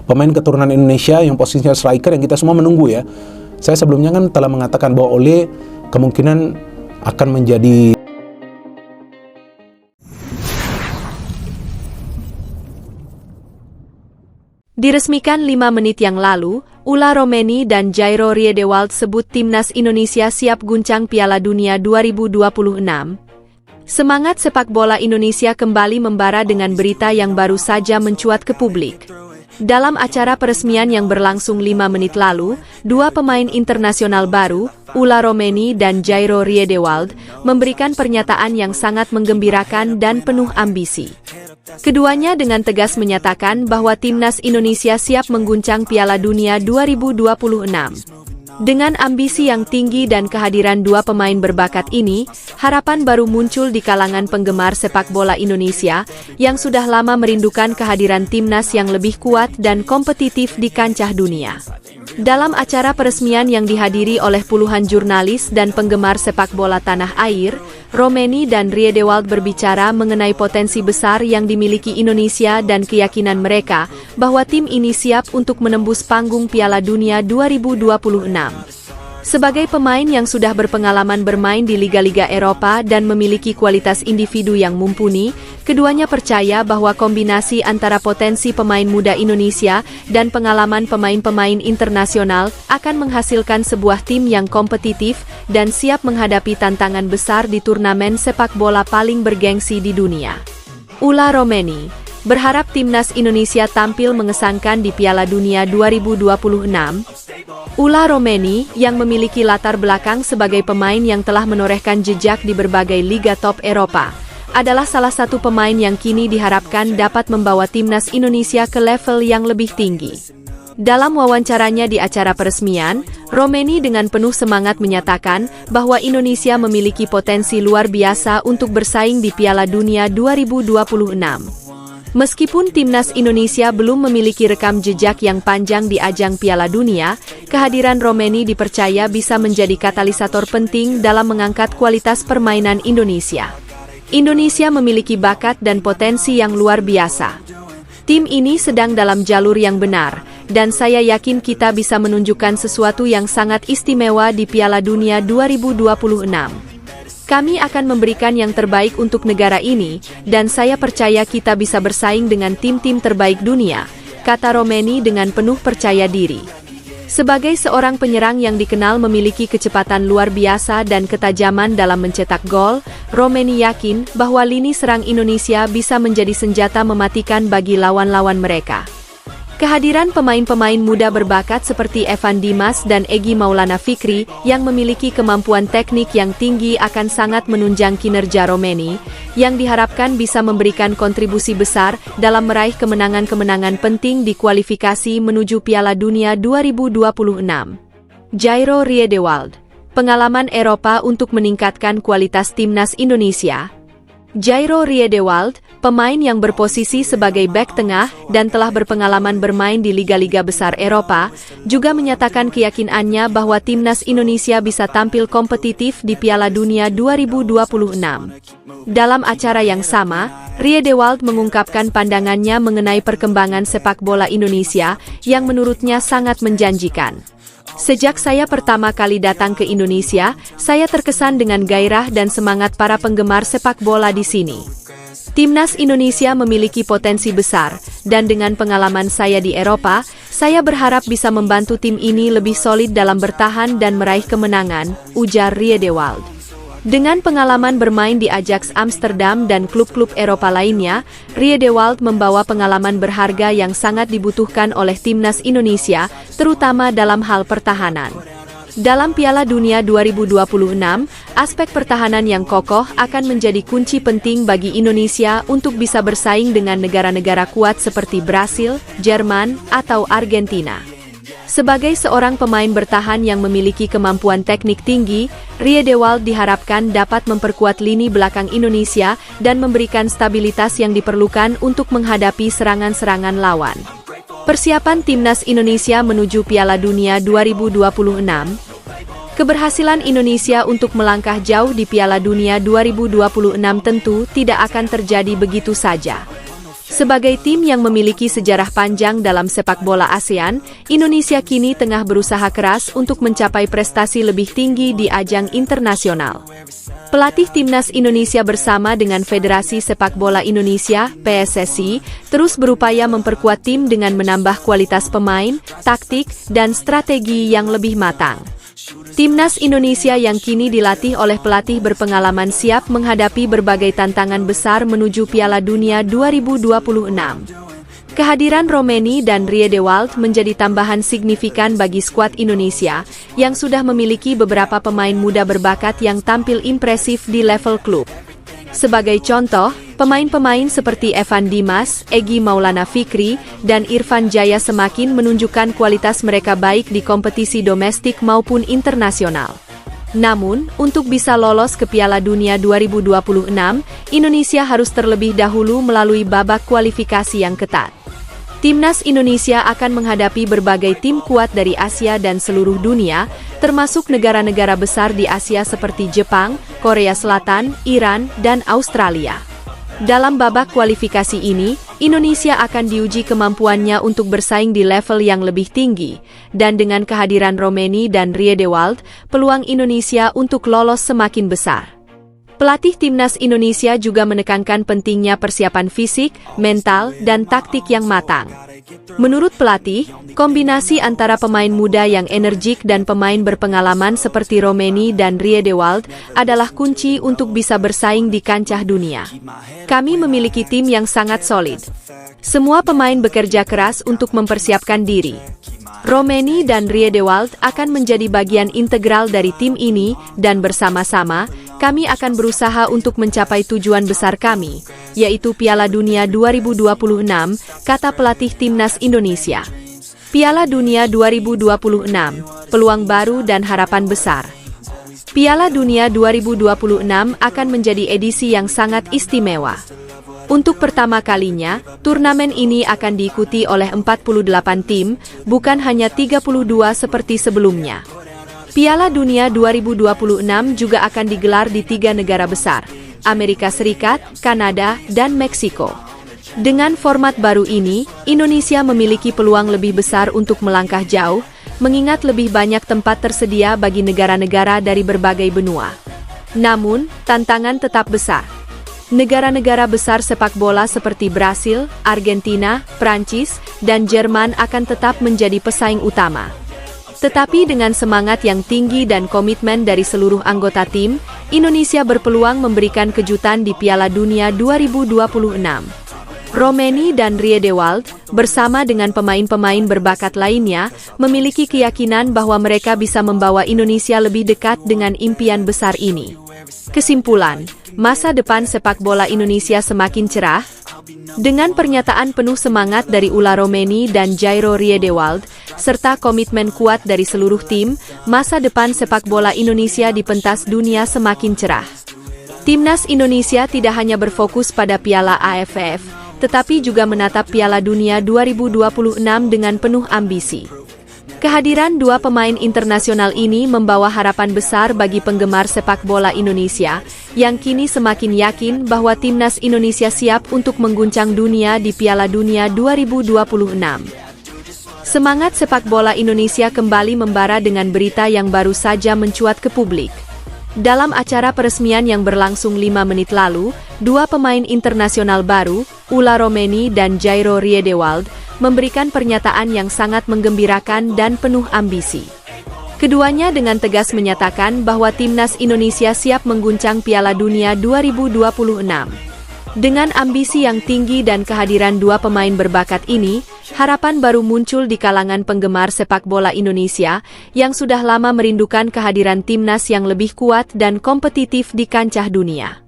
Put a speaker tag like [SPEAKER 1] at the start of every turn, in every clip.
[SPEAKER 1] pemain keturunan Indonesia yang posisinya striker yang kita semua menunggu ya. Saya sebelumnya kan telah mengatakan bahwa Ole kemungkinan akan menjadi
[SPEAKER 2] Diresmikan 5 menit yang lalu, Ula Romeni dan Jairo Riedewald sebut timnas Indonesia siap guncang Piala Dunia 2026. Semangat sepak bola Indonesia kembali membara dengan berita yang baru saja mencuat ke publik. Dalam acara peresmian yang berlangsung 5 menit lalu, dua pemain internasional baru, Ula Romeni dan Jairo Riedewald, memberikan pernyataan yang sangat menggembirakan dan penuh ambisi. Keduanya dengan tegas menyatakan bahwa timnas Indonesia siap mengguncang Piala Dunia 2026. Dengan ambisi yang tinggi dan kehadiran dua pemain berbakat ini, harapan baru muncul di kalangan penggemar sepak bola Indonesia yang sudah lama merindukan kehadiran timnas yang lebih kuat dan kompetitif di kancah dunia. Dalam acara peresmian yang dihadiri oleh puluhan jurnalis dan penggemar sepak bola tanah air, Romeni dan Riedewald berbicara mengenai potensi besar yang dimiliki Indonesia dan keyakinan mereka bahwa tim ini siap untuk menembus panggung Piala Dunia 2026. Sebagai pemain yang sudah berpengalaman bermain di liga-liga Eropa dan memiliki kualitas individu yang mumpuni, keduanya percaya bahwa kombinasi antara potensi pemain muda Indonesia dan pengalaman pemain-pemain internasional akan menghasilkan sebuah tim yang kompetitif dan siap menghadapi tantangan besar di turnamen sepak bola paling bergengsi di dunia. Ula Romeni berharap timnas Indonesia tampil mengesankan di Piala Dunia 2026. Ula Romeni, yang memiliki latar belakang sebagai pemain yang telah menorehkan jejak di berbagai liga top Eropa, adalah salah satu pemain yang kini diharapkan dapat membawa timnas Indonesia ke level yang lebih tinggi. Dalam wawancaranya di acara peresmian, Romeni dengan penuh semangat menyatakan bahwa Indonesia memiliki potensi luar biasa untuk bersaing di Piala Dunia 2026. Meskipun timnas Indonesia belum memiliki rekam jejak yang panjang di ajang Piala Dunia, kehadiran Romeni dipercaya bisa menjadi katalisator penting dalam mengangkat kualitas permainan Indonesia. Indonesia memiliki bakat dan potensi yang luar biasa. Tim ini sedang dalam jalur yang benar, dan saya yakin kita bisa menunjukkan sesuatu yang sangat istimewa di Piala Dunia 2026. Kami akan memberikan yang terbaik untuk negara ini, dan saya percaya kita bisa bersaing dengan tim-tim terbaik dunia, kata Romeni dengan penuh percaya diri. Sebagai seorang penyerang yang dikenal memiliki kecepatan luar biasa dan ketajaman dalam mencetak gol, Romeni yakin bahwa lini serang Indonesia bisa menjadi senjata mematikan bagi lawan-lawan mereka. Kehadiran pemain-pemain muda berbakat seperti Evan Dimas dan Egy Maulana Fikri yang memiliki kemampuan teknik yang tinggi akan sangat menunjang kinerja Romeni, yang diharapkan bisa memberikan kontribusi besar dalam meraih kemenangan-kemenangan penting di kualifikasi menuju Piala Dunia 2026. Jairo Riedewald, pengalaman Eropa untuk meningkatkan kualitas timnas Indonesia. Jairo Riedewald, pemain yang berposisi sebagai bek tengah dan telah berpengalaman bermain di liga-liga besar Eropa, juga menyatakan keyakinannya bahwa timnas Indonesia bisa tampil kompetitif di Piala Dunia 2026. Dalam acara yang sama, Riedewald mengungkapkan pandangannya mengenai perkembangan sepak bola Indonesia yang menurutnya sangat menjanjikan. Sejak saya pertama kali datang ke Indonesia, saya terkesan dengan gairah dan semangat para penggemar sepak bola di sini. Timnas Indonesia memiliki potensi besar, dan dengan pengalaman saya di Eropa, saya berharap bisa membantu tim ini lebih solid dalam bertahan dan meraih kemenangan, ujar Riedewald. Dengan pengalaman bermain di Ajax Amsterdam dan klub-klub Eropa lainnya, Riedewald membawa pengalaman berharga yang sangat dibutuhkan oleh timnas Indonesia, terutama dalam hal pertahanan. Dalam Piala Dunia 2026, aspek pertahanan yang kokoh akan menjadi kunci penting bagi Indonesia untuk bisa bersaing dengan negara-negara kuat seperti Brasil, Jerman, atau Argentina. Sebagai seorang pemain bertahan yang memiliki kemampuan teknik tinggi, Riedewald diharapkan dapat memperkuat lini belakang Indonesia dan memberikan stabilitas yang diperlukan untuk menghadapi serangan-serangan lawan. Persiapan timnas Indonesia menuju Piala Dunia 2026. Keberhasilan Indonesia untuk melangkah jauh di Piala Dunia 2026 tentu tidak akan terjadi begitu saja. Sebagai tim yang memiliki sejarah panjang dalam sepak bola ASEAN, Indonesia kini tengah berusaha keras untuk mencapai prestasi lebih tinggi di ajang internasional. Pelatih Timnas Indonesia bersama dengan Federasi Sepak Bola Indonesia (PSSI) terus berupaya memperkuat tim dengan menambah kualitas pemain, taktik, dan strategi yang lebih matang. Timnas Indonesia yang kini dilatih oleh pelatih berpengalaman siap menghadapi berbagai tantangan besar menuju Piala Dunia 2026. Kehadiran Romeni dan Riedewald menjadi tambahan signifikan bagi skuad Indonesia yang sudah memiliki beberapa pemain muda berbakat yang tampil impresif di level klub. Sebagai contoh, pemain-pemain seperti Evan Dimas, Egy Maulana Fikri, dan Irfan Jaya semakin menunjukkan kualitas mereka baik di kompetisi domestik maupun internasional. Namun, untuk bisa lolos ke Piala Dunia 2026, Indonesia harus terlebih dahulu melalui babak kualifikasi yang ketat. Timnas Indonesia akan menghadapi berbagai tim kuat dari Asia dan seluruh dunia, termasuk negara-negara besar di Asia seperti Jepang, Korea Selatan, Iran, dan Australia. Dalam babak kualifikasi ini, Indonesia akan diuji kemampuannya untuk bersaing di level yang lebih tinggi, dan dengan kehadiran Romeni dan Riedewald, peluang Indonesia untuk lolos semakin besar. Pelatih Timnas Indonesia juga menekankan pentingnya persiapan fisik, mental, dan taktik yang matang. Menurut pelatih, kombinasi antara pemain muda yang energik dan pemain berpengalaman seperti Romeni dan Riedewald adalah kunci untuk bisa bersaing di kancah dunia. Kami memiliki tim yang sangat solid. Semua pemain bekerja keras untuk mempersiapkan diri. Romeni dan Riedewald akan menjadi bagian integral dari tim ini, dan bersama-sama, kami akan berusaha untuk mencapai tujuan besar kami, yaitu Piala Dunia 2026, kata pelatih Timnas Indonesia. Piala Dunia 2026, peluang baru dan harapan besar. Piala Dunia 2026 akan menjadi edisi yang sangat istimewa. Untuk pertama kalinya, turnamen ini akan diikuti oleh 48 tim, bukan hanya 32 seperti sebelumnya. Piala Dunia 2026 juga akan digelar di 3 negara besar, Amerika Serikat, Kanada, dan Meksiko. Dengan format baru ini, Indonesia memiliki peluang lebih besar untuk melangkah jauh, mengingat lebih banyak tempat tersedia bagi negara-negara dari berbagai benua. Namun, tantangan tetap besar. Negara-negara besar sepak bola seperti Brasil, Argentina, Prancis, dan Jerman akan tetap menjadi pesaing utama. Tetapi dengan semangat yang tinggi dan komitmen dari seluruh anggota tim, Indonesia berpeluang memberikan kejutan di Piala Dunia 2026. Romeni dan Riedewald, bersama dengan pemain-pemain berbakat lainnya, memiliki keyakinan bahwa mereka bisa membawa Indonesia lebih dekat dengan impian besar ini. Kesimpulan, masa depan sepak bola Indonesia semakin cerah. Dengan pernyataan penuh semangat dari Ula Romeni dan Jairo Riedewald, serta komitmen kuat dari seluruh tim, masa depan sepak bola Indonesia di pentas dunia semakin cerah. Timnas Indonesia tidak hanya berfokus pada Piala AFF, tetapi juga menatap Piala Dunia 2026 dengan penuh ambisi. Kehadiran dua pemain internasional ini membawa harapan besar bagi penggemar sepak bola Indonesia, yang kini semakin yakin bahwa Timnas Indonesia siap untuk mengguncang dunia di Piala Dunia 2026. Semangat sepak bola Indonesia kembali membara dengan berita yang baru saja mencuat ke publik. Dalam acara peresmian yang berlangsung 5 menit lalu, dua pemain internasional baru, Ula Romeni dan Jairo Riedewald, memberikan pernyataan yang sangat menggembirakan dan penuh ambisi. Keduanya dengan tegas menyatakan bahwa Timnas Indonesia siap mengguncang Piala Dunia 2026. Dengan ambisi yang tinggi dan kehadiran dua pemain berbakat ini, harapan baru muncul di kalangan penggemar sepak bola Indonesia yang sudah lama merindukan kehadiran timnas yang lebih kuat dan kompetitif di kancah dunia.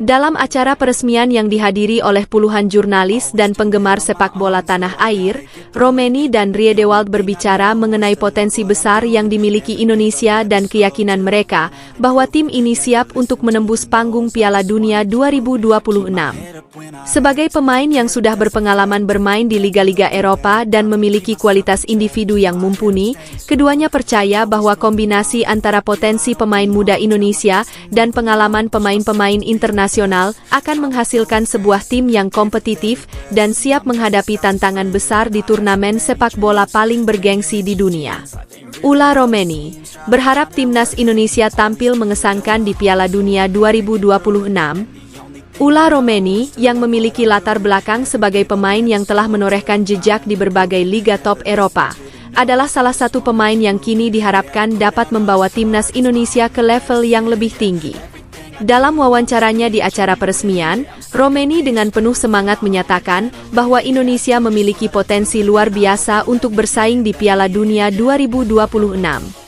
[SPEAKER 2] Dalam acara peresmian yang dihadiri oleh puluhan jurnalis dan penggemar sepak bola tanah air, Romeni dan Riedewald berbicara mengenai potensi besar yang dimiliki Indonesia dan keyakinan mereka bahwa tim ini siap untuk menembus panggung Piala Dunia 2026. Sebagai pemain yang sudah berpengalaman bermain di liga-liga Eropa dan memiliki kualitas individu yang mumpuni, keduanya percaya bahwa kombinasi antara potensi pemain muda Indonesia dan pengalaman pemain-pemain internasional nasional akan menghasilkan sebuah tim yang kompetitif dan siap menghadapi tantangan besar di turnamen sepak bola paling bergengsi di dunia. Ula Romeni berharap timnas Indonesia tampil mengesankan di Piala Dunia 2026. Ula Romeni, yang memiliki latar belakang sebagai pemain yang telah menorehkan jejak di berbagai liga top Eropa, adalah salah satu pemain yang kini diharapkan dapat membawa timnas Indonesia ke level yang lebih tinggi. Dalam wawancaranya di acara peresmian, Romeni dengan penuh semangat menyatakan bahwa Indonesia memiliki potensi luar biasa untuk bersaing di Piala Dunia 2026.